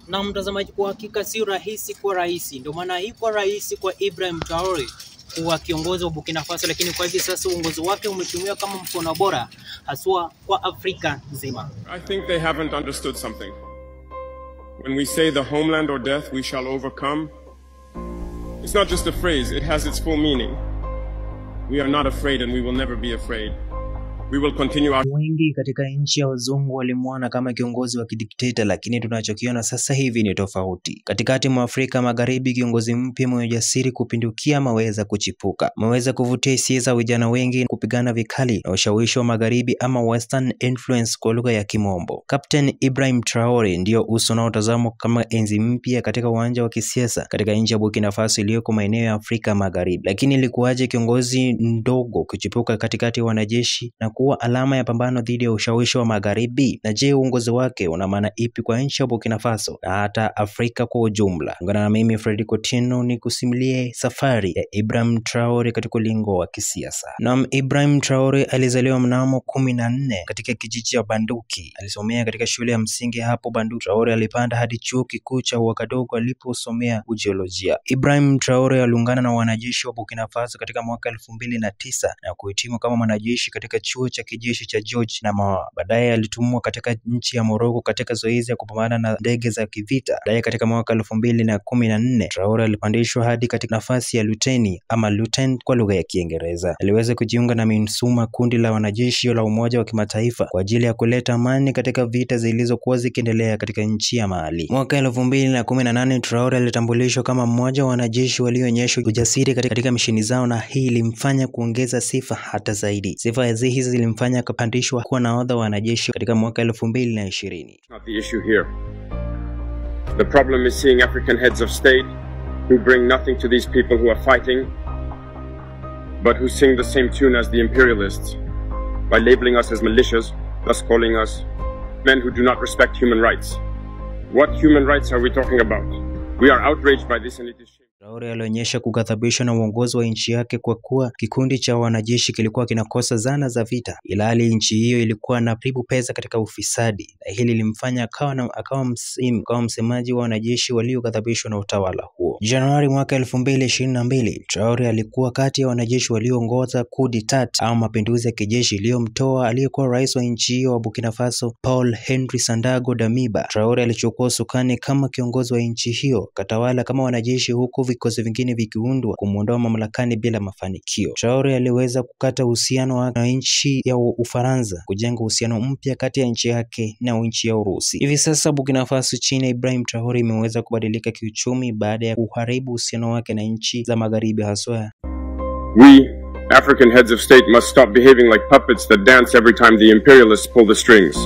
Na mtazamaji, kwa hakika si rahisi kwa rais. Ndio maana haikuwa rahisi kwa Ibrahim Traore kuwa kiongozi wa Burkina Faso, lakini kwa hivi sasa uongozi wake umetumiwa kama mfano bora haswa kwa Afrika nzima. I think they haven't understood something. When we say the homeland or death we shall overcome, it's not just a phrase, it has its full meaning. We are not afraid and we will never be afraid. We will continue our... Wengi katika nchi ya wazungu walimuona kama kiongozi wa kidikteta, lakini tunachokiona sasa hivi ni tofauti. Katikati mwa Afrika Magharibi, kiongozi mpya mwenye ujasiri kupindukia ameweza kuchipuka. Ameweza kuvutia hisia za vijana wengi kupigana vikali na ushawishi wa Magharibi ama Western influence kwa lugha ya Kimombo. Captain Ibrahim Traore ndio uso unaotazamwa kama enzi mpya katika uwanja wa kisiasa katika nchi ya Burkina Faso iliyoko maeneo ya Afrika Magharibi. Lakini ilikuwaje kiongozi ndogo kuchipuka katikati ya wanajeshi na kuwa alama ya pambano dhidi ya ushawishi wa Magharibi? Na je, uongozi wake una maana ipi kwa nchi ya Burkina Faso na hata Afrika kwa ujumla? Ungana na mimi Freddy Coutinho ni kusimulie safari ya Ibrahim Traore katika ulingo wa kisiasa. Na Ibrahim Traore alizaliwa mnamo 14 katika kijiji cha Banduki. Alisomea katika shule ya msingi hapo Banduki. Traore alipanda hadi chuo kikuu cha Ouagadougou aliposomea ujiolojia. Ibrahim Traore aliungana na wanajeshi wa Burkina Faso katika mwaka 2009 na kuhitimu kama mwanajeshi katika chuo cha kijeshi cha George Namawa. Baadaye alitumwa katika nchi ya Morocco katika zoezi ya kupambana na ndege za kivita. Baadaye katika mwaka 2014 Traore alipandishwa hadi katika nafasi ya luteni ama lieutenant kwa lugha ya Kiingereza. Aliweza kujiunga na MINUSMA, kundi la wanajeshi la Umoja wa Kimataifa kwa ajili ya kuleta amani katika vita zilizokuwa zikiendelea katika nchi ya Mali. Mwaka 2018 Traore alitambulishwa kama mmoja wa wanajeshi walioonyesha ujasiri katika misheni zao, na hii ilimfanya kuongeza sifa hata zaidi. Sifa hizi zilimfanya akapandishwa kuwa nahodha wa wanajeshi katika mwaka 2020. Not the issue here. The problem is seeing African heads of state who bring nothing to these people who are fighting, but who sing the same tune as the imperialists by labeling us as militias, thus calling us men who do not respect human rights. What human rights are we talking about? We are outraged by this and it is shameful. Traore alionyesha kughadhabishwa na uongozi wa nchi yake kwa kuwa kikundi cha wanajeshi kilikuwa kinakosa zana za vita, ilhali nchi hiyo ilikuwa na pribu pesa katika ufisadi, na hili lilimfanya akawa msemaji wa wanajeshi walioghadhabishwa na utawala huo. Januari mwaka 2022 Traore alikuwa kati ya wanajeshi walioongoza coup d'etat au mapinduzi ya kijeshi iliyomtoa aliyekuwa rais wa nchi hiyo wa Burkina Faso Paul Henri Sandaogo Damiba. Traore alichukua usukani kama kiongozi wa nchi hiyo, katawala kama wanajeshi huku vikosi vingine vikiundwa kumuondoa mamlakani bila mafanikio. Traore aliweza kukata uhusiano na nchi ya Ufaransa, kujenga uhusiano mpya kati ya nchi yake na nchi ya Urusi. Hivi sasa Burkina Faso chini ya Ibrahim Traore imeweza kubadilika kiuchumi baada ya kuharibu uhusiano wake na nchi za Magharibi haswa. We, African heads of state, must stop behaving like puppets that dance every time the imperialists pull the strings.